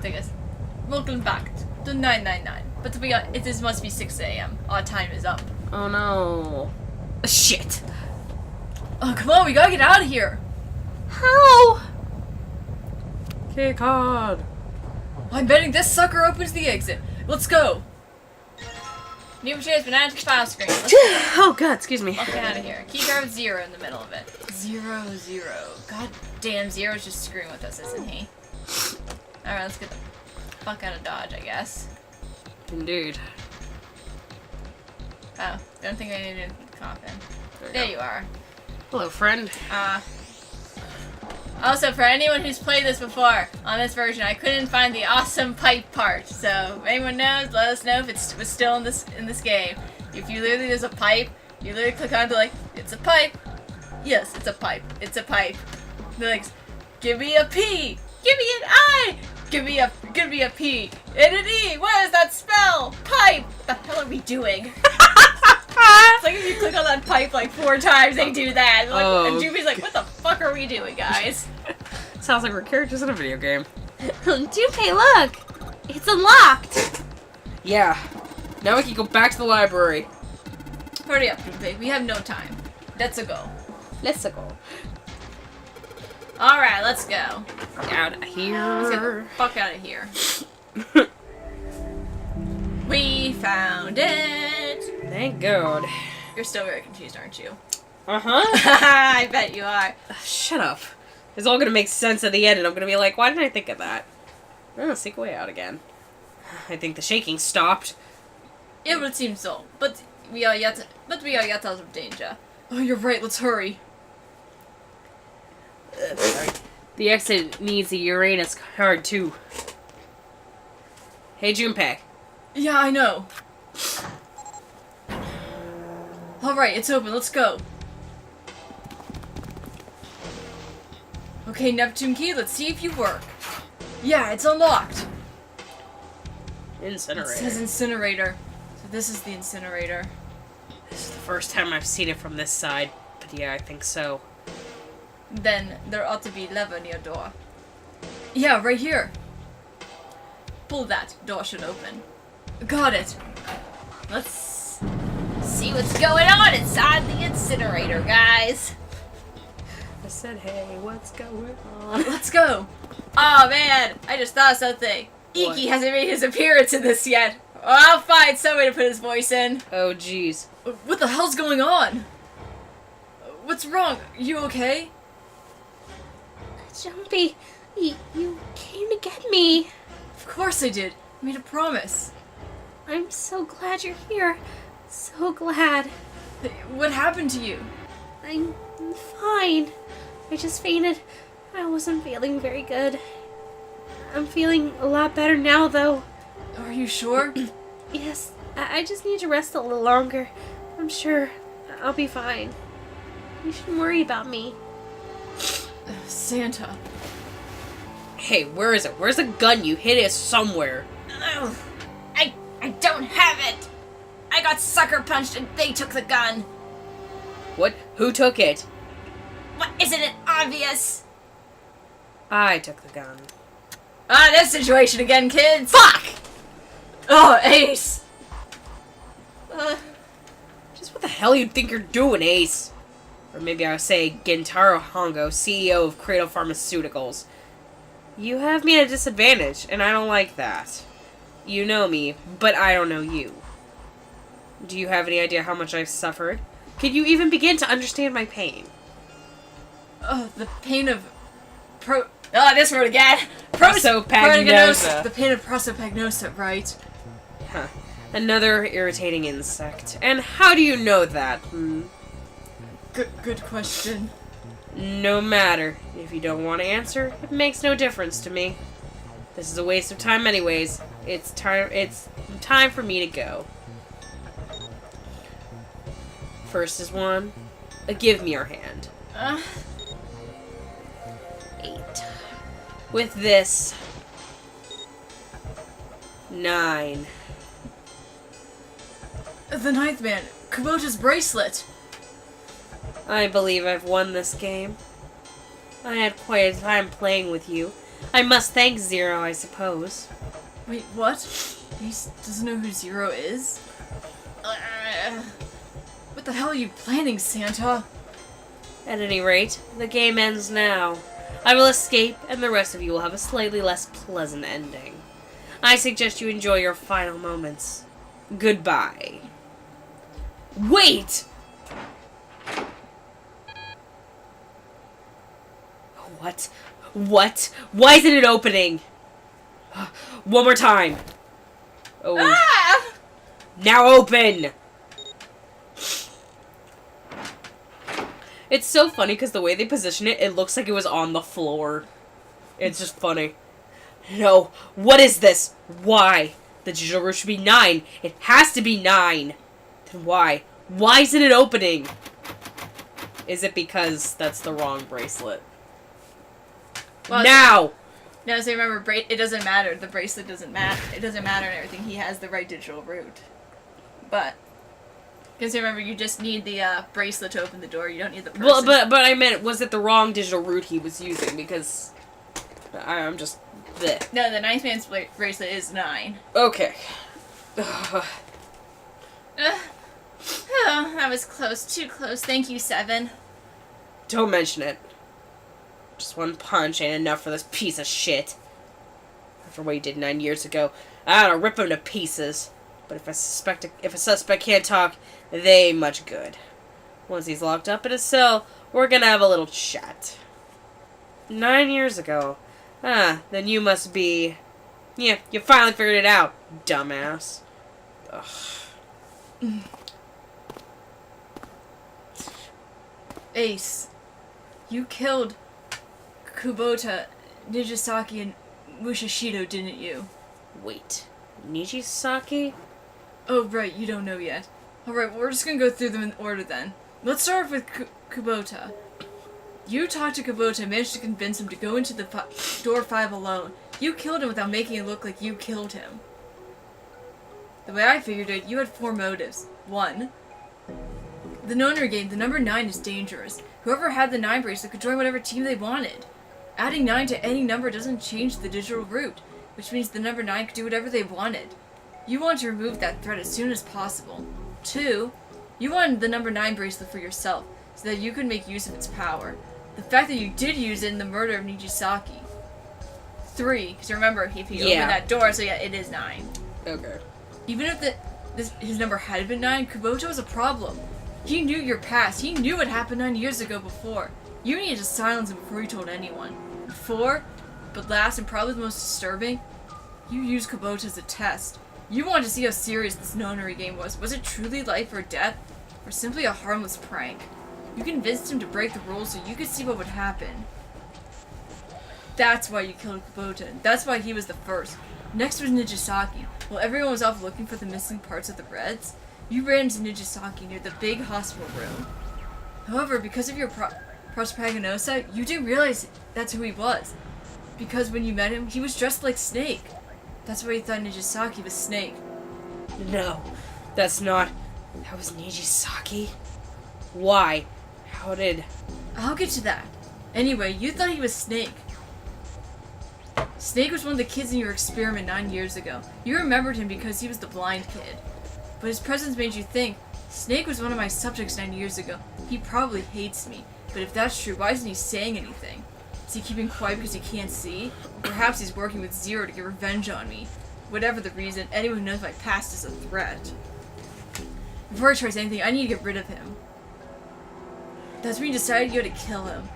thing is, welcome back to 999. But to be honest, it must be 6 a.m. Our time is up. Oh no. Shit. Oh, come on, we gotta get out of here. How? Okay, God. I'm betting this sucker opens the exit. Let's go. New machine has been added to the file screen. Let's go. Oh God, excuse me. Let's get out of here. Key card with 0 in the middle of it. 0, 0. God damn, Zero's just screwing with us, isn't he? Alright, let's get the fuck out of Dodge, I guess. Indeed. Oh, don't think I needed a coffin. There you are. Hello, friend. Also, for anyone who's played this before, on this version, I couldn't find the awesome pipe part. So, if anyone knows, let us know if it was still in this game. If you literally, there's a pipe, you literally click on to like, it's a pipe. Yes, it's a pipe. It's a pipe. They're like, give me a P. Give me an I. Give me a P. And an E. What is that spell? Pipe. What the hell are we doing? It's like if you click on that pipe like 4 times, they do that. Like, and Juby's like, what the fuck are we doing, guys? Sounds like we're characters in a video game. Junpei, look! It's unlocked! Yeah. Now we can go back to the library. Hurry up, Junpei. We have no time. Let's go. Let's go. Alright, let's go. Out of here. Let's get the fuck out of here. We found it! Thank God. You're still very confused, aren't you? Uh-huh. I bet you are. Shut up. It's all gonna make sense at the end, and I'm gonna be like, why didn't I think of that? I'm gonna sneak way out again. I think the shaking stopped. It would seem so, but we are yet out of danger. Oh, you're right. Let's hurry. Sorry. The exit needs a Uranus card too. Hey, Junpei. Yeah, I know. Alright, it's open. Let's go. Okay, Neptune key. Let's see if you work. Yeah, it's unlocked. Incinerator. It says incinerator. So this is the incinerator. This is the first time I've seen it from this side, but yeah, I think so. Then there ought to be a lever near door. Yeah, right here. Pull that. Door should open. Got it. Let's see what's going on inside the incinerator, guys. I said, hey, what's going on? Let's go. Oh man, I just thought of something. What? Iki hasn't made his appearance in this yet. I'll find some way to put his voice in. Oh, jeez. What the hell's going on? What's wrong? You okay? Junpei, you came to get me. Of course I did. I made a promise. I'm so glad you're here. So glad. What happened to you? I'm fine. I just fainted. I wasn't feeling very good. I'm feeling a lot better now, though. Are you sure? Yes, I just need to rest a little longer. I'm sure I'll be fine. You shouldn't worry about me. Santa. Hey, where is it? Where's the gun? You hid it somewhere. Ugh. I don't have it. I got sucker punched and they took the gun. What? Who took it? What? Isn't it obvious? I took the gun. Ah, this situation again, kids. Fuck! Oh, Ace. Just what the hell you think you're doing, Ace? Or maybe I would say Gentaro Hongo, CEO of Cradle Pharmaceuticals. You have me at a disadvantage, and I don't like that. You know me, but I don't know you. Do you have any idea how much I've suffered? Can you even begin to understand my pain? Oh, the pain of this word again. Prosopagnosia. The pain of prosopagnosia, right? Huh. Another irritating insect. And how do you know that? Good question. No matter. If you don't want to answer, it makes no difference to me. This is a waste of time anyways. It's time for me to go. First is 1. Give me your hand. 8. With this, 9. The 9th man, Kubota's bracelet. I believe I've won this game. I had quite a time playing with you, I must thank Zero, I suppose. Wait, what? He doesn't know who Zero is? What the hell are you planning, Santa? At any rate, the game ends now. I will escape, and the rest of you will have a slightly less pleasant ending. I suggest you enjoy your final moments. Goodbye. Wait! What? What? Why isn't it opening? One more time. Oh. Ah! Now open! It's so funny because the way they position it, it looks like it was on the floor. It's just funny. No. What is this? Why? The digital root should be 9. It has to be 9. Then why? Why isn't it opening? Is it because that's the wrong bracelet? Well, now! No, so remember, it doesn't matter. The bracelet doesn't matter. It doesn't matter and everything. He has the right digital root. But, because remember, you just need the bracelet to open the door. You don't need the person. Well, but I meant, was it the wrong digital root he was using? Because I'm just... bleh. No, the 9th man's bracelet is 9. Okay. Oh, that was close. Too close. Thank you, 7. Don't mention it. Just one punch ain't enough for this piece of shit. After what he did 9 years ago, I ought to rip him to pieces. But if a suspect can't talk, they ain't much good. Once he's locked up in a cell, we're gonna have a little chat. 9 years ago. Then you must be... Yeah, you finally figured it out, dumbass. Ugh. Ace, you killed Kubota, Nijisaki, and Mushishido, didn't you? Wait. Nijisaki? Oh, right, you don't know yet. Alright, well, we're just gonna go through them in order then. Let's start off with Kubota. You talked to Kubota and managed to convince him to go into the door 5 alone. You killed him without making it look like you killed him. The way I figured it, you had 4 motives. 1. The Nonary game, the number 9 is dangerous. Whoever had the 9 bracelet could join whatever team they wanted. Adding 9 to any number doesn't change the digital root, which means the number 9 could do whatever they wanted. You want to remove that threat as soon as possible. 2. You wanted the number 9 bracelet for yourself, so that you could make use of its power. The fact that you did use it in the murder of Nijisaki. 3, because remember, if he opened that door, so yeah, it is 9. Okay. Even if his number had been 9, Kubota was a problem. He knew your past. He knew what happened 9 years ago before. You needed to silence him before you told anyone. 4, but last and probably the most disturbing, you used Kubota as a test. You wanted to see how serious this Nonary game was. Was it truly life or death, or simply a harmless prank? You convinced him to break the rules so you could see what would happen. That's why you killed Kubota. That's why he was the first. Next was Nijisaki. While everyone was off looking for the missing parts of the Reds, you ran into Nijisaki near the big hospital room. However, because of your prosopagnosia, you didn't realize that's who he was. Because when you met him, he was dressed like Snake. That's why you thought Nijisaki was Snake. No, that's not... That was Nijisaki? Why? How did... I'll get to that. Anyway, you thought he was Snake. Snake was one of the kids in your experiment 9 years ago. You remembered him because he was the blind kid. But his presence made you think, Snake was one of my subjects 9 years ago. He probably hates me. But if that's true, why isn't he saying anything? Is he keeping quiet because he can't see? Perhaps he's working with Zero to get revenge on me. Whatever the reason, anyone who knows my past is a threat. Before he tries anything, I need to get rid of him. That's when you decided you had to kill him.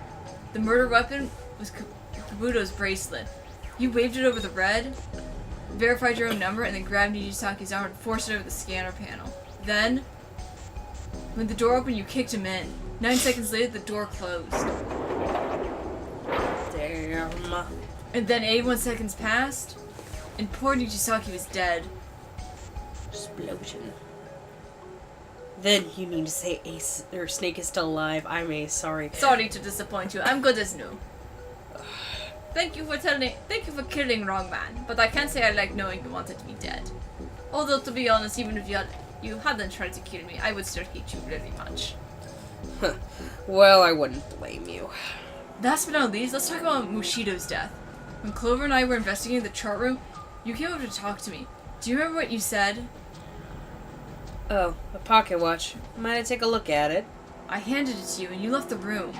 The murder weapon was Kabuto's bracelet. You waved it over the red, verified your own number, and then grabbed Nijisaki's arm and forced it over the scanner panel. Then, when the door opened, you kicked him in. 9 seconds later, the door closed. Damn. And then 81 seconds passed, and poor Nijisaki was dead. Explosion. Then you mean to say Ace or Snake is still alive? I'm Ace, sorry. Sorry to disappoint you. I'm good as new. Thank you for killing wrong man, but I can't say I like knowing you wanted me dead. Although to be honest, even if you hadn't tried to kill me, I would still hate you really much. Well, I wouldn't blame you. Last but not least, let's talk about Mushido's death. When Clover and I were investigating the chart room, you came over to talk to me. Do you remember what you said? Oh, a pocket watch. Might I take a look at it? I handed it to you and you left the room.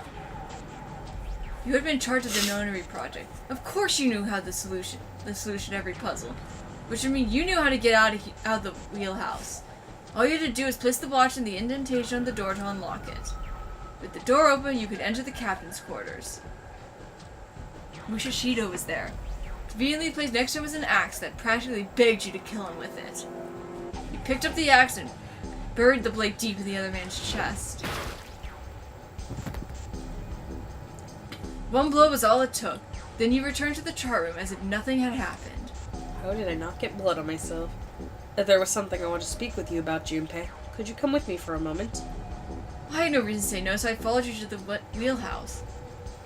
You had been in charge of the Nonary project. Of course you knew how the solution to every puzzle. Which would mean you knew how to get out of the wheelhouse. All you had to do was place the watch in the indentation on the door to unlock it. With the door open, you could enter the captain's quarters. Mushashido was there. Conveniently placed next to him was an axe that practically begged you to kill him with it. You picked up the axe and buried the blade deep in the other man's chest. One blow was all it took. Then you returned to the chart room as if nothing had happened. How did I not get blood on myself? There was something I wanted to speak with you about, Junpei. Could you come with me for a moment? I had no reason to say no, so I followed you to the wheelhouse.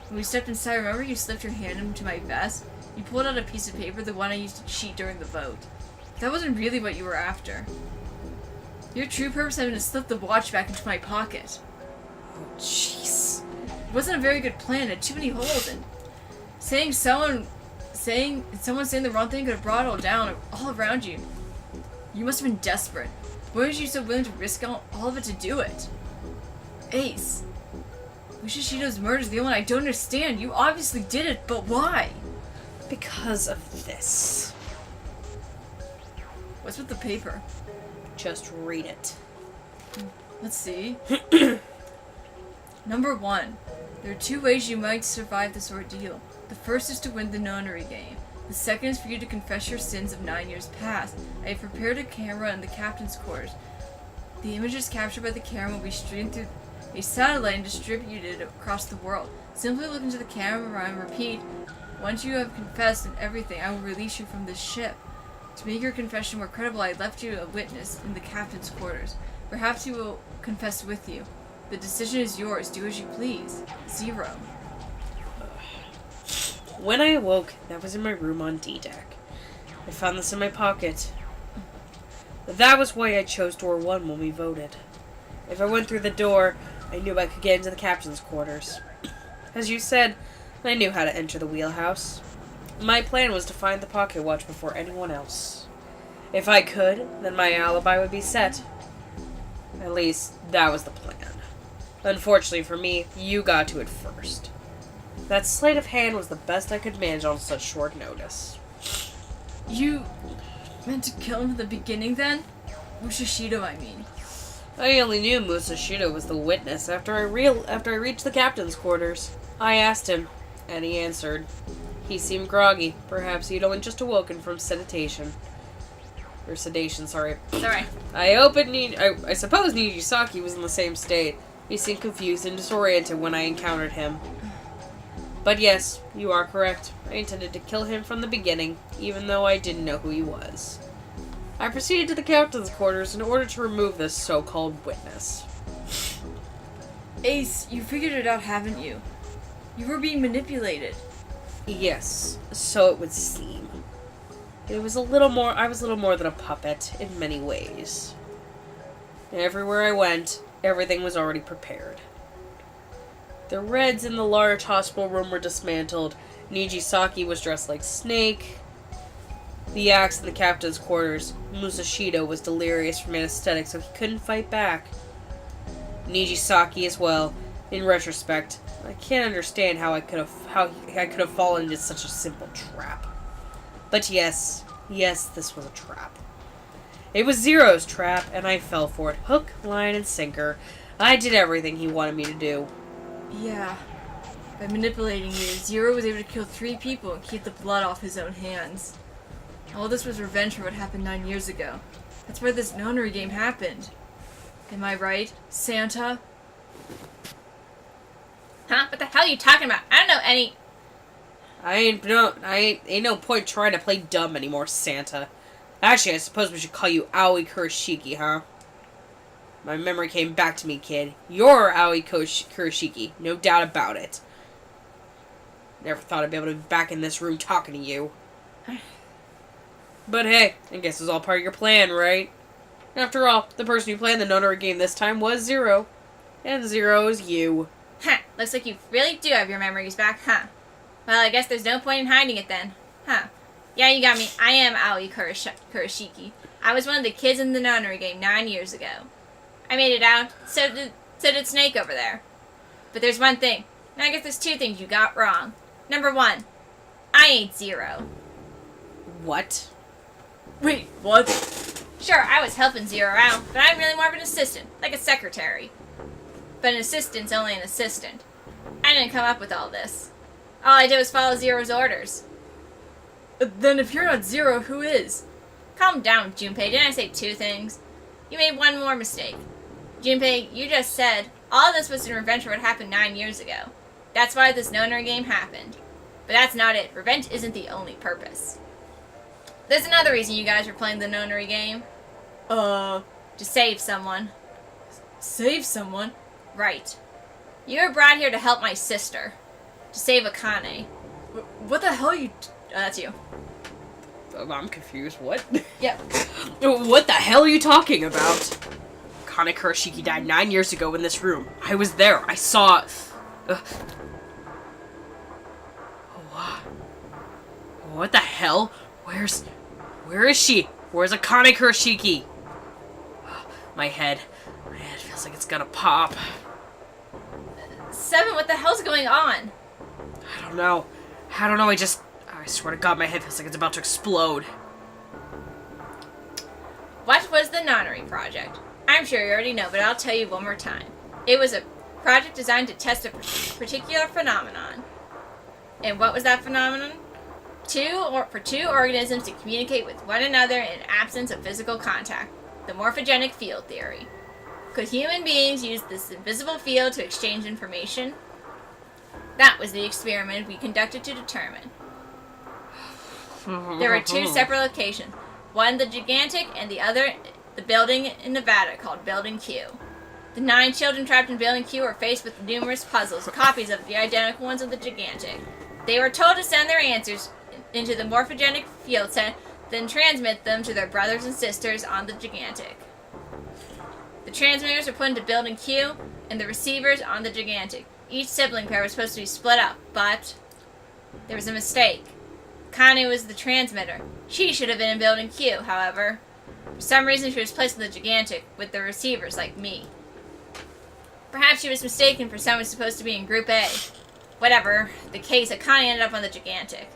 When we stepped inside, remember you slipped your hand into my vest? You pulled out a piece of paper, the one I used to cheat during the vote. That wasn't really what you were after. Your true purpose had been to slip the watch back into my pocket. Oh, jeez. It wasn't a very good plan. It had too many holes, and someone saying the wrong thing could have brought it all down all around you. You must have been desperate. Why was you so willing to risk all of it to do it? Ace. Mushashido's murder is the only one I don't understand. You obviously did it, but why? Because of this. What's with the paper? Just read it. Let's see. Number 1. There are 2 ways you might survive this ordeal. The first is to win the Nonary game. The second is for you to confess your sins of 9 years past. I have prepared a camera in the captain's quarters. The images captured by the camera will be streamed through a satellite and distributed across the world. Simply look into the camera and repeat, once you have confessed and everything, I will release you from this ship. To make your confession more credible, I left you a witness in the captain's quarters. Perhaps he will confess with you. The decision is yours. Do as you please. 0. When I awoke, that was in my room on D-Deck. I found this in my pocket. That was why I chose door 1 when we voted. If I went through the door, I knew I could get into the captain's quarters. As you said, I knew how to enter the wheelhouse. My plan was to find the pocket watch before anyone else. If I could, then my alibi would be set. At least, that was the plan. Unfortunately for me, you got to it first. That sleight of hand was the best I could manage on such short notice. You meant to kill him at the beginning then? Mushashido, I mean. I only knew Musashido was the witness after I reached the captain's quarters. I asked him, and he answered. He seemed groggy. Perhaps he'd only just awoken from sedation. Or sedation, sorry. Sorry. I suppose Nijisaki was in the same state. He seemed confused and disoriented when I encountered him. But yes, you are correct. I intended to kill him from the beginning, even though I didn't know who he was. I proceeded to the captain's quarters in order to remove this so-called witness. Ace, you figured it out, haven't you? You were being manipulated. Yes, so it would seem. I was a little more than a puppet in many ways. Everywhere I went, everything was already prepared. The Reds in the large hospital room were dismantled. Nijisaki was dressed like Snake. The axe in the captain's quarters. Musashido was delirious from anesthetic, so he couldn't fight back. Nijisaki as well. In retrospect, I can't understand how I could have fallen into such a simple trap. But yes, this was a trap. It was Zero's trap, and I fell for it. Hook, line, and sinker. I did everything he wanted me to do. Yeah. By manipulating you, Zero was able to kill 3 people and keep the blood off his own hands. All this was revenge for what happened 9 years ago. That's where this Nonary game happened. Am I right, Santa? Huh? What the hell are you talking about? I don't know any... Ain't no point trying to play dumb anymore, Santa. Actually, I suppose we should call you Aoi Kurashiki, huh? My memory came back to me, kid. You're Aoi Kurashiki, no doubt about it. Never thought I'd be able to be back in this room talking to you. But hey, I guess it was all part of your plan, right? After all, the person who played the Nonary game this time was Zero. And Zero is you. Huh, looks like you really do have your memories back, huh? Well, I guess there's no point in hiding it then. Huh. Yeah, you got me. I am Aoi Kurashiki. I was one of the kids in the Nonary game 9 years ago. I made it out. So did Snake over there. But there's one thing. And I guess there's two things you got wrong. Number one, I ain't Zero. What? Wait, what? Sure, I was helping Zero out, but I'm really more of an assistant, like a secretary. But an assistant's only an assistant. I didn't come up with all this. All I did was follow Zero's orders. Then if you're not Zero, who is? Calm down, Junpei. Didn't I say two things? You made one more mistake. Junpei, you just said all of this was in revenge for what happened 9 years ago. That's why this Nonary game happened. But that's not it. Revenge isn't the only purpose. There's another reason you guys were playing the Nonary game. To save someone. Save someone? Right. You were brought here to help my sister. To save Akane. What the hell are you... that's you. I'm confused. What? Yep. What the hell are you talking about? Akane Kurashiki died 9 years ago in this room. I was there. I saw... What the hell? Where is she? Where's Akane Kurashiki? My head feels like it's gonna pop. Seven, what the hell's going on? I don't know. I swear to God, my head feels like it's about to explode. What was the Nonary project? I'm sure you already know, but I'll tell you one more time. It was a project designed to test a particular phenomenon. And what was that phenomenon? For two organisms to communicate with one another in absence of physical contact. The morphogenic field theory. Could human beings use this invisible field to exchange information? That was the experiment we conducted to determine. There were two separate locations. One the Gigantic and the other the building in Nevada called Building Q. The 9 children trapped in Building Q were faced with numerous puzzles, copies of the identical ones of the Gigantic. They were told to send their answers into the morphogenic field set, then transmit them to their brothers and sisters on the Gigantic. The transmitters were put into Building Q, and the receivers on the Gigantic. Each sibling pair was supposed to be split up, but there was a mistake. Kane was the transmitter. She should have been in Building Q, however. For some reason, she was placed in the Gigantic, with the receivers like me. Perhaps she was mistaken for someone supposed to be in Group A. Whatever the case, Akane ended up on the Gigantic.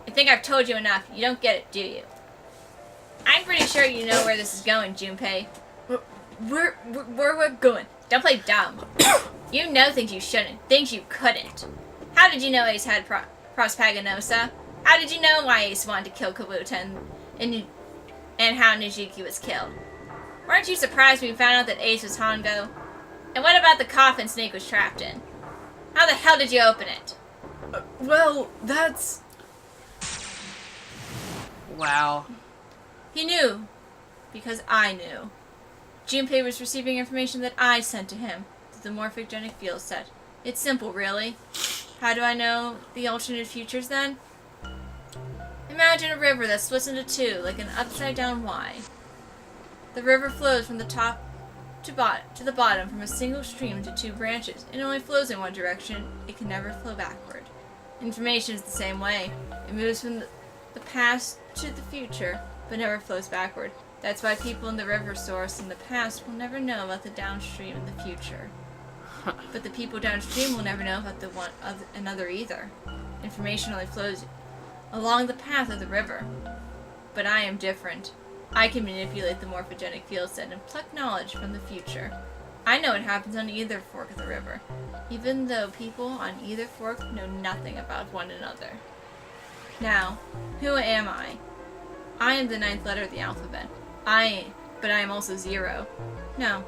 I think I've told you enough. You don't get it, do you? I'm pretty sure you know where this is going, Junpei. Where we're going? Don't play dumb. You know things you shouldn't, things you couldn't. How did you know Ace had prospaganosia? How did you know why Ace wanted to kill Kabuta and how Nijiki was killed? Weren't you surprised when you found out that Ace was Hongo? And what about the coffin Snake was trapped in? How the hell did you open it? Well, that's... Wow. He knew. Because I knew. Junpei was receiving information that I sent to him through the morphogenic field set. It's simple, really. How do I know the alternate futures, then? Imagine a river that splits into two, like an upside-down Y. The river flows from the top to the bottom from a single stream into 2 branches. It only flows in one direction. It can never flow backward. Information is the same way. It moves from the past to the future, but never flows backward. That's why people in the river source in the past will never know about the downstream in the future. But the people downstream will never know about another either. Information only flows along the path of the river. But I am different. I can manipulate the morphogenic field set and pluck knowledge from the future. I know what happens on either fork of the river, even though people on either fork know nothing about one another. Now, who am I? I am the 9th letter of the alphabet. But I am also 0. No,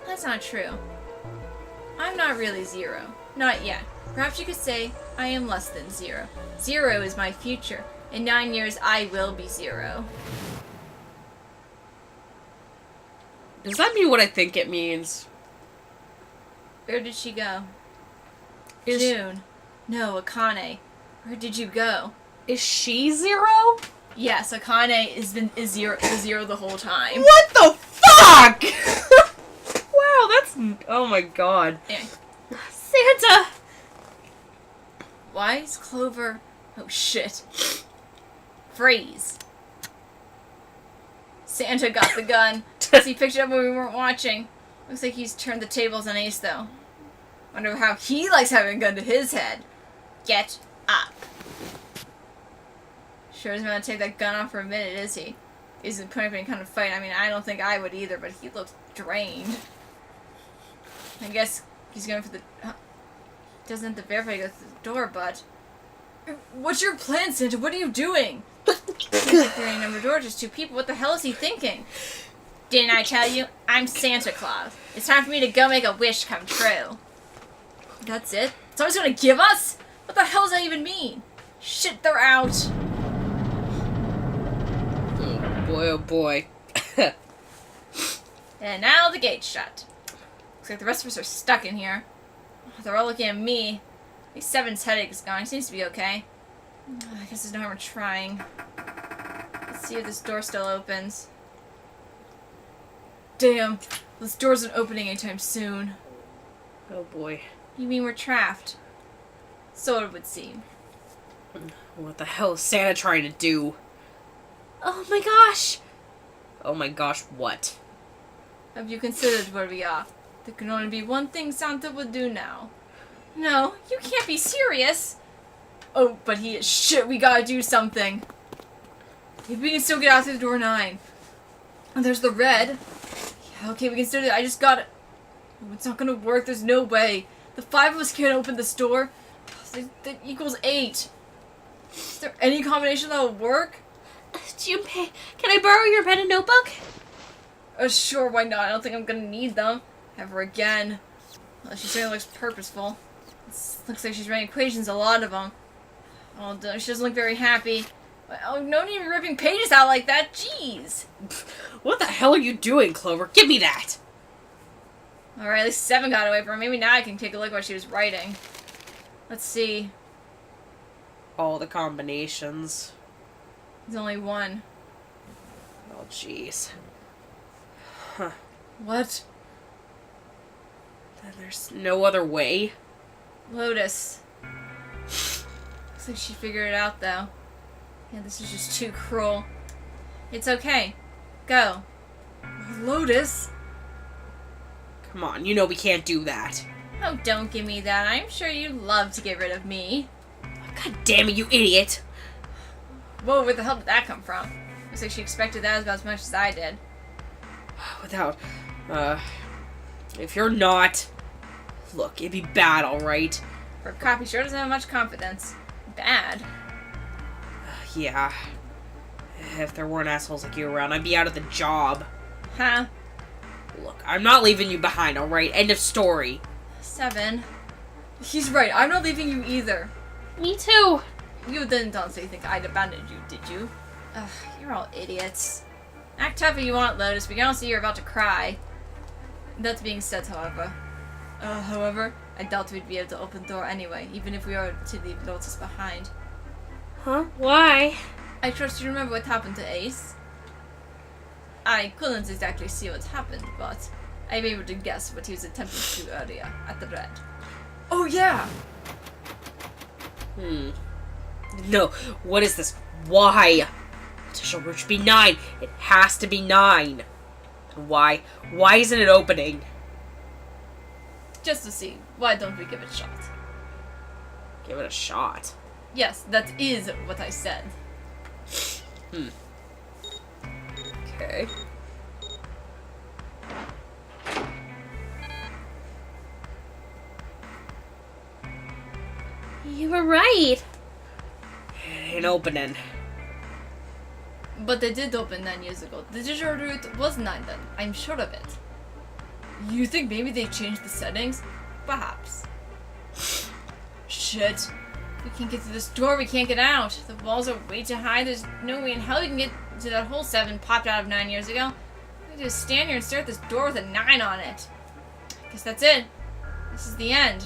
that's not true. I'm not really 0. Not yet. Perhaps you could say I am less than 0. 0 is my future. In 9 years, I will be 0. Does that mean what I think it means? Where did she go? June. No, Akane. Where did you go? Is she 0? Yes, Akane is 0 the whole time. What the fuck? Wow, that's... Oh my god. Anyway. Santa! Why is Clover... Oh, shit. Freeze. Santa got the gun. He picked it up when we weren't watching. Looks like he's turned the tables on Ace, though. Wonder how he likes having a gun to his head. Get up. Sure isn't going to take that gun off for a minute, is he? He isn't putting up any kind of fight. I mean, I don't think I would either, but he looks drained. I guess he's going for the... doesn't have to verify to go through the door, but... What's your plan, Santa? What are you doing? There ain't number door, just two people. What the hell is he thinking? Didn't I tell you? I'm Santa Claus. It's time for me to go make a wish come true. That's it? Someone's gonna give us? What the hell does that even mean? Shit, they're out. Oh boy, oh boy. And now the gate's shut. Looks like the rest of us are stuck in here. They're all looking at me. At least Seven's headache is gone. He seems to be okay. I guess there's no harm in trying. Let's see if this door still opens. Damn, this door isn't opening anytime soon. Oh boy. You mean we're trapped? So it would seem. What the hell is Santa trying to do? Oh my gosh! Oh my gosh, what? Have you considered where we are? There can only be one thing Santa would do now. No, you can't be serious! Oh, but he is. Shit, we gotta do something. Maybe we can still get out through door 9. And there's the red. Yeah, okay, we can still do it. I just gotta... Oh, it's not gonna work. There's no way. The 5 of us can't open this door. That equals 8. Is there any combination that will work? Junpei, can I borrow your pen and notebook? Sure, why not? I don't think I'm gonna need them. Ever again. Well, she certainly looks purposeful. Looks like she's writing equations, a lot of them. Oh, she doesn't look very happy. Oh, no need to be ripping pages out like that. Jeez. What the hell are you doing, Clover? Give me that! Alright, at least 7 got away from her. Maybe now I can take a look at what she was writing. Let's see. All the combinations. There's only one. Oh, jeez. Huh. What? Then there's no other way? Lotus. Looks like she figured it out, though. Yeah, this is just too cruel. It's okay. Go. Lotus? Come on, you know we can't do that. Oh, don't give me that. I'm sure you'd love to get rid of me. God damn it, you idiot! Whoa, where the hell did that come from? Looks like she expected that about as much as I did. Without, if you're not... Look, it'd be bad, alright? For a cop, he sure doesn't have much confidence. Bad. Yeah. If there weren't assholes like you around, I'd be out of the job. Huh? Look, I'm not leaving you behind, alright? End of story. 7. He's right, I'm not leaving you either. Me too. You didn't honestly think I'd abandoned you, did you? Ugh, you're all idiots. Act tough if you want, Lotus. We can all see you're about to cry. That being said, however, I doubt we'd be able to open the door anyway, even if we were to leave Lotus behind. Huh? Why? I trust you remember what happened to Ace. I couldn't exactly see what happened, but I'm able to guess what he was attempting to do earlier at the red. Oh yeah! No, what is this? Why? Potential root should be 9. It has to be 9. Why? Why isn't it opening? Just to see. Why don't we give it a shot? Give it a shot. Yes, that is what I said. Okay. You were right. It ain't opening. But they did open 9 years ago. The digital root was 9 then. I'm sure of it. You think maybe they changed the settings? Perhaps. Shit. We can't get through this door. We can't get out. The walls are way too high. There's no way in hell we can get to that hole 7 popped out of 9 years ago. We just stand here and stare at this door with a 9 on it. Guess that's it. This is the end.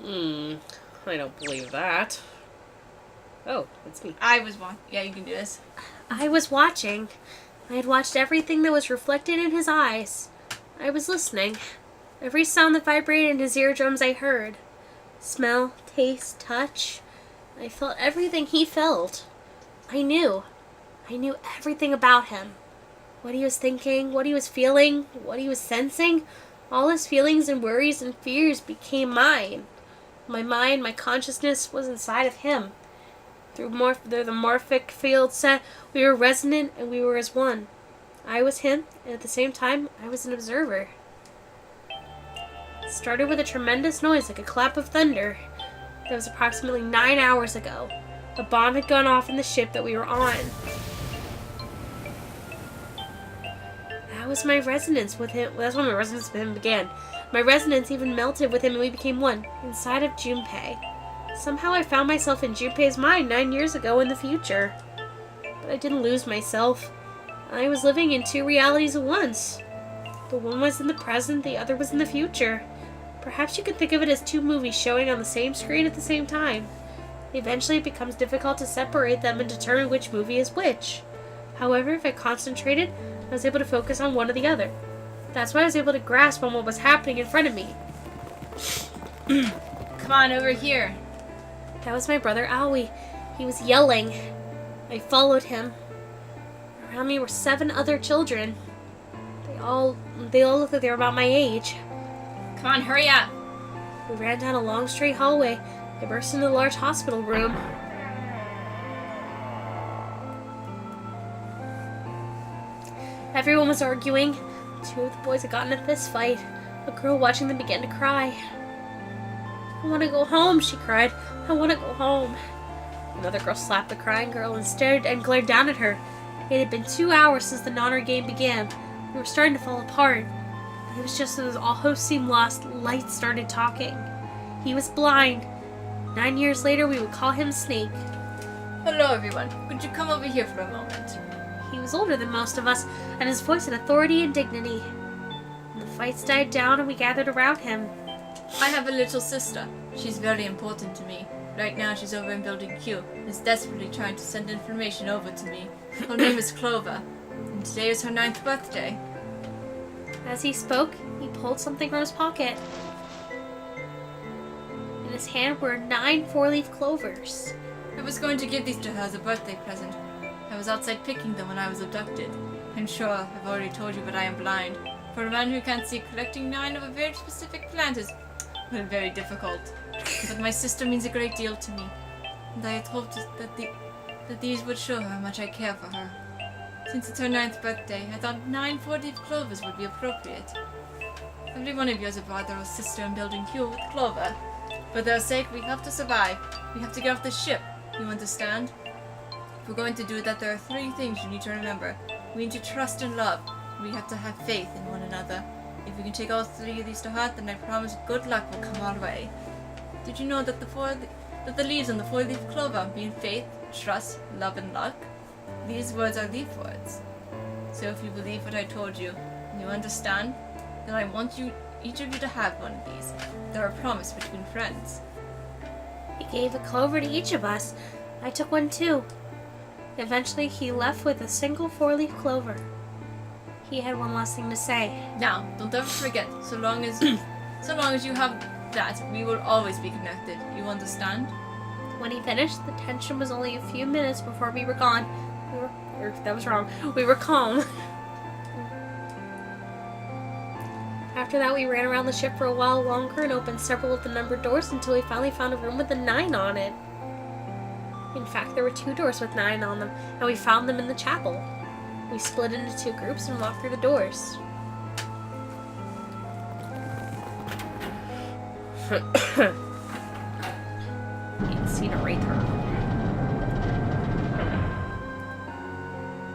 I don't believe that. Oh, it's me. I was one. Yeah, you can do this. I was watching. I had watched everything that was reflected in his eyes. I was listening. Every sound that vibrated in his eardrums I heard. Smell, taste, touch. I felt everything he felt. I knew everything about him. What he was thinking, what he was feeling, what he was sensing. All his feelings and worries and fears became mine. My mind, my consciousness was inside of him. Through the morphic field set, we were resonant and we were as one. I was him, and at the same time, I was an observer. It started with a tremendous noise like a clap of thunder. That was approximately 9 hours ago. A bomb had gone off in the ship that we were on. That was my resonance with him. That's when my resonance with him began. My resonance even melted with him and we became one, inside of Junpei. Somehow I found myself in Junpei's mind 9 years ago in the future. But I didn't lose myself. I was living in two realities at once. The one was in the present, the other was in the future. Perhaps you could think of it as two movies showing on the same screen at the same time. Eventually it becomes difficult to separate them and determine which movie is which. However, if I concentrated, I was able to focus on one or the other. That's why I was able to grasp on what was happening in front of me. Come on, over here. That was my brother Aoi. He was yelling. I followed him. Around me were 7 other children. They all looked like they were about my age. Come on, hurry up. We ran down a long straight hallway. I burst into a large hospital room. Everyone was arguing. 2 of the boys had gotten in a fist fight. A girl watching them began to cry. I want to go home, she cried. I want to go home. Another girl slapped the crying girl and stared and glared down at her. It had been 2 hours since the Nonary game began. We were starting to fall apart. It was just as all hope seemed lost, Light started talking. He was blind. 9 years later, we would call him Snake. Hello, everyone. Could you come over here for a moment? He was older than most of us, and his voice had authority and dignity. The fights died down, and we gathered around him. I have a little sister. She's very important to me. Right now, she's over in Building Q and is desperately trying to send information over to me. Her name is Clover, and today is her 9th birthday. As he spoke, he pulled something from his pocket. In his hand were 9 4-leaf clovers. I was going to give these to her as a birthday present. I was outside picking them when I was abducted. I'm sure I've already told you, but I am blind. For a man who can't see, collecting 9 of a very specific plant is, well, very difficult. But my sister means a great deal to me, and I had hoped that these would show her how much I care for her. Since it's her 9th birthday, I thought 9 4-leaf clovers would be appropriate. Every one of you has a brother or sister in Building Q with Clover. For their sake, we have to survive. We have to get off the ship. You understand? If we're going to do that, there are 3 things you need to remember. We need to trust and love. We have to have faith in one another. If we can take all 3 of these to heart, then I promise good luck will come our way. Did you know that the leaves on the 4-leaf clover mean faith, trust, love, and luck? These words are leaf words. So if you believe what I told you, and you understand, then I want each of you to have one of these. They're a promise between friends. He gave a clover to each of us. I took one too. Eventually, he left with a single 4-leaf clover. He had one last thing to say. Now, don't ever forget, so long as you have that, we will always be connected. You understand? When he finished, the tension was only a few minutes before we were gone. That was wrong. We were calm. After that, we ran around the ship for a while longer and opened several of the numbered doors until we finally found a room with a 9 on it. In fact, there were 2 doors with 9 on them, and we found them in the chapel. We split into 2 groups and walked through the doors. Incinerator.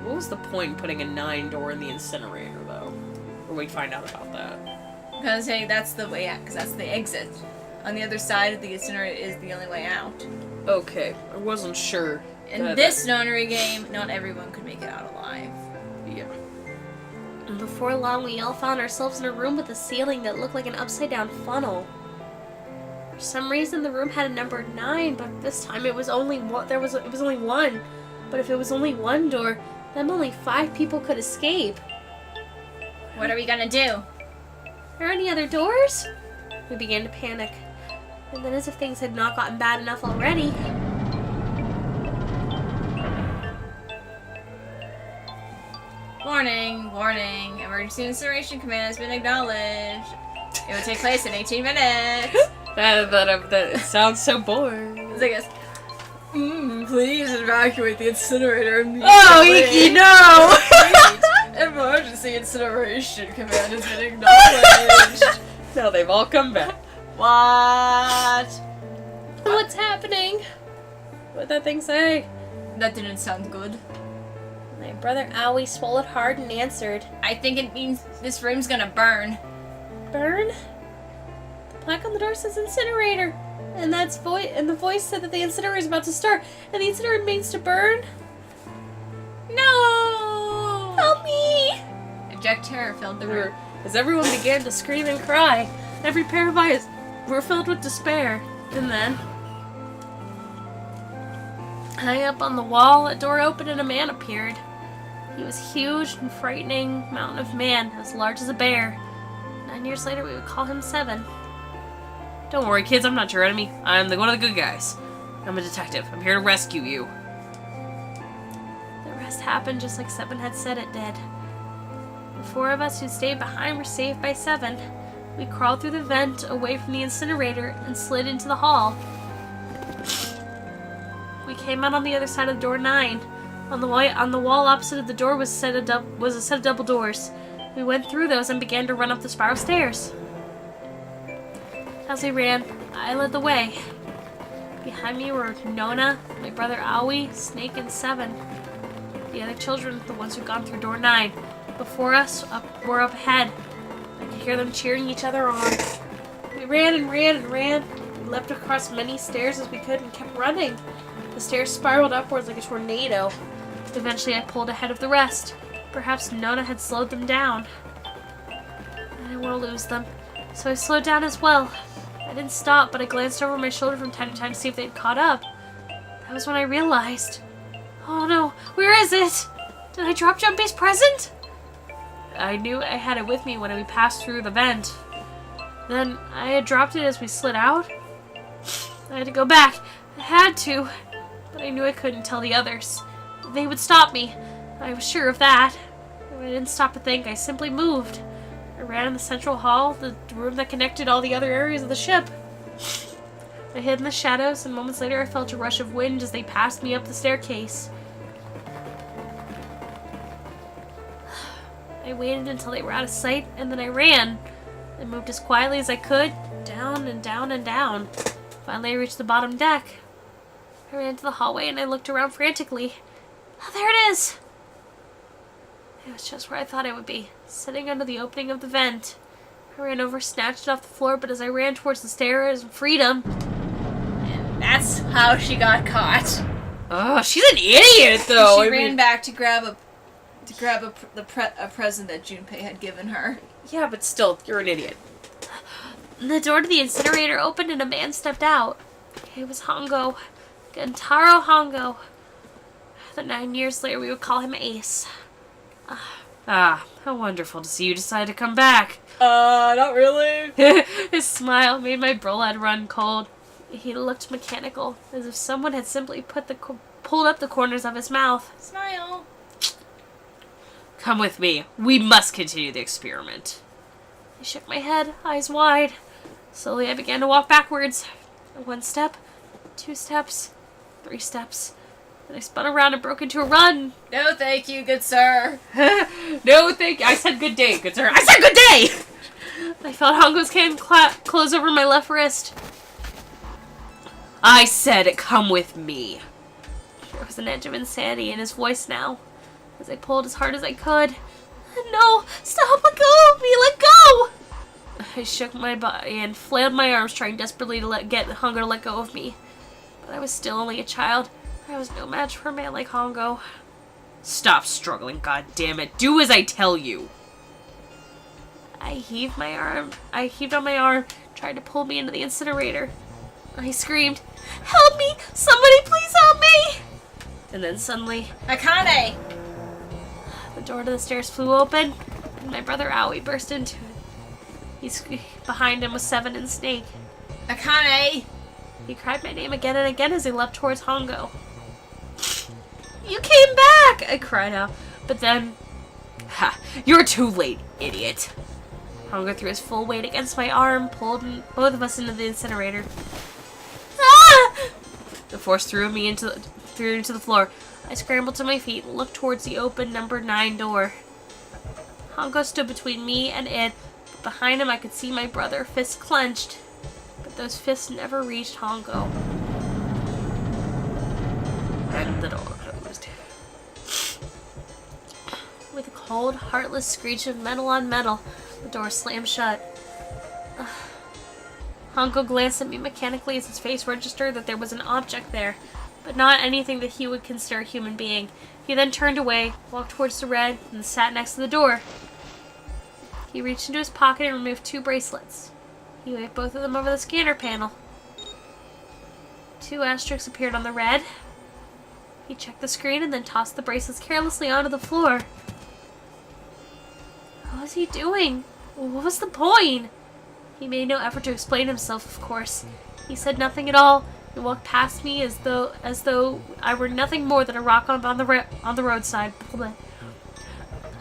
What was the point in putting a 9 door in the incinerator, though? Or we find out about that? I'm gonna say that's the way out, because that's the exit. On the other side of the incinerator is the only way out. Okay, I wasn't sure. In this Nonary game, not everyone could make it out alive. Yeah. And before long, we all found ourselves in a room with a ceiling that looked like an upside-down funnel. For some reason, the room had a number 9, but this time it was only one. It was only 1. But if it was only 1 door, then only 5 people could escape. What are we gonna do? there any other doors? We began to panic. And then, as if things had not gotten bad enough already, Warning, warning. Emergency incineration command has been acknowledged. It will take place in 18 minutes. That sounds so boring. It's like this. Please evacuate the incinerator immediately. Oh, Iki, no! Emergency incineration command has been acknowledged. Now they've all come back. What? what's happening? What'd that thing say? That didn't sound good. My brother Owie swallowed hard and answered, I think it means this room's gonna burn. Burn? The plaque on the door says incinerator. And the voice said that the incinerator is about to start, and the incinerator means to burn? No! Help me! Abject terror filled the room. As everyone began to scream and cry, every pair of eyes were filled with despair. And then, high up on the wall, a door opened and a man appeared. He was a huge and frightening mountain of man, as large as a bear. 9 years later, we would call him Seven. Don't worry, kids, I'm not your enemy. I'm one of the good guys. I'm a detective. I'm here to rescue you. The rest happened just like Seven had said it did. The four of us who stayed behind were saved by Seven. We crawled through the vent away from the incinerator and slid into the hall. We came out on the other side of door 9. On the wall opposite of the door was a set of double doors. We went through those and began to run up the spiral stairs. As we ran, I led the way. Behind me were Nona, my brother Owie, Snake, and Seven. The other children, the ones who'd gone through door 9. Before us, were up ahead. I could hear them cheering each other on. We ran and ran and ran. We leapt across many stairs as we could and kept running. The stairs spiraled upwards like a tornado. Eventually I pulled ahead of the rest. Perhaps Nona had slowed them down. I didn't want to lose them, so I slowed down as well. I didn't stop, but I glanced over my shoulder from time to time to see if they'd caught up. That was when I realized. Oh no, where is it? Did I drop Jumpy's present? I knew I had it with me when we passed through the vent. Then I had dropped it as we slid out. I had to go back. I had to, but I knew I couldn't tell the others. They would stop me. I was sure of that. I didn't stop to think. I simply moved. I ran in the central hall, the room that connected all the other areas of the ship. I hid in the shadows, and moments later I felt a rush of wind as they passed me up the staircase. I waited until they were out of sight, and then I ran. I moved as quietly as I could, down and down and down. Finally I reached the bottom deck. I ran to the hallway and I looked around frantically. Oh, there it is! It was just where I thought it would be, sitting under the opening of the vent. I ran over, snatched it off the floor, but as I ran towards the stairs and freedom... And that's how she got caught. Oh, she's an idiot, though. She ran back to grab a present that Junpei had given her. Yeah, but still, you're an idiot. The door to the incinerator opened and a man stepped out. It was Hongo. Gentaro Hongo. The 9 years later we would call him Ace. Ah, how wonderful to see you decide to come back. Not really. His smile made my blood run cold. He looked mechanical, as if someone had simply pulled up the corners of his mouth. Smile. Come with me. We must continue the experiment. I shook my head, eyes wide. Slowly I began to walk backwards. 1 step, 2 steps, 3 steps. Then I spun around and broke into a run. No, thank you, good sir. No, thank you. I said good day, good sir. I said good day! I felt Hongo's hand close over my left wrist. I said come with me. There was an edge of insanity in his voice now, as I pulled as hard as I could. No! Stop! Let go of me! Let go! I shook my body and flailed my arms, trying desperately to get Hongo to let go of me. But I was still only a child. I was no match for a man like Hongo. Stop struggling, goddammit. Do as I tell you. I heaved on my arm, trying to pull me into the incinerator. I screamed, "Help me! Somebody please help me!" And then suddenly, Akane! the door to the stairs flew open, and my brother Owie burst into it. Behind him was Seven and Snake. Akane! He cried my name again and again as he leapt towards Hongo. You came back! I cried out. But then... Ha! You're too late, idiot. Hongo threw his full weight against my arm, pulled both of us into the incinerator. Ah! The force threw me into the floor. I scrambled to my feet and looked towards the open number 9 door. Hongo stood between me and it, but behind him I could see my brother, fists clenched. But those fists never reached Hongo. And the door closed. With a cold, heartless screech of metal on metal, the door slammed shut. Hongo glanced at me mechanically as his face registered that there was an object there, but not anything that he would consider a human being. He then turned away, walked towards the red, and sat next to the door. He reached into his pocket and removed 2 bracelets. He waved both of them over the scanner panel. 2 asterisks appeared on the red. He checked the screen and then tossed the bracelets carelessly onto the floor. What was he doing? What was the point? He made no effort to explain himself, of course. He said nothing at all and walked past me as though I were nothing more than a rock on the roadside.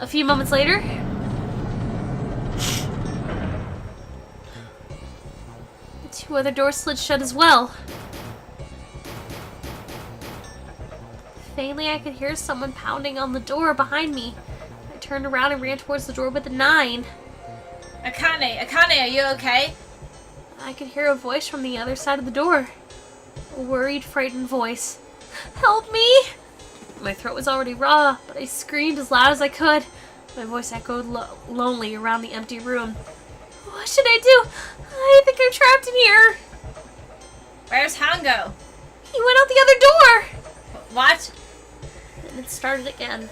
A few moments later, the 2 other doors slid shut as well. Faintly, I could hear someone pounding on the door behind me. I turned around and ran towards the door with the 9. Akane, are you okay? I could hear a voice from the other side of the door. A worried, frightened voice. Help me! My throat was already raw, but I screamed as loud as I could. My voice echoed lonely around the empty room. What should I do? I think I'm trapped in here. Where's Hongo? He went out the other door. What? And it started again.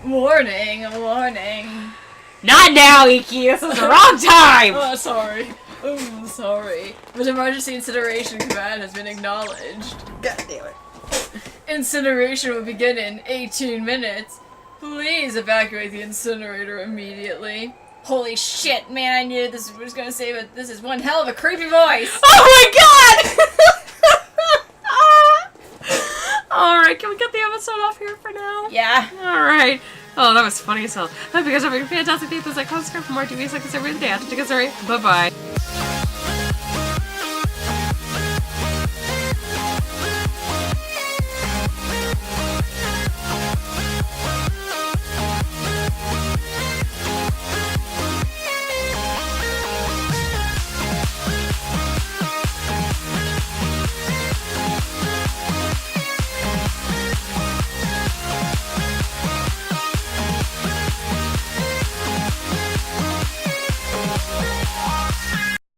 Warning. Not now, Iki! This is the wrong time! Oh, sorry. Oh, sorry. But emergency incineration command has been acknowledged. God damn it. Incineration will begin in 18 minutes. Please evacuate the incinerator immediately. Holy shit, man, I knew this was gonna say, but this is one hell of a creepy voice! Oh my god! Alright, can we get the episode off here for now? Yeah. Alright. Oh, that was funny as hell. I hope you guys are having a fantastic day. Please like, comment, subscribe for more TV so I can every day. Take care, sorry. Bye-bye.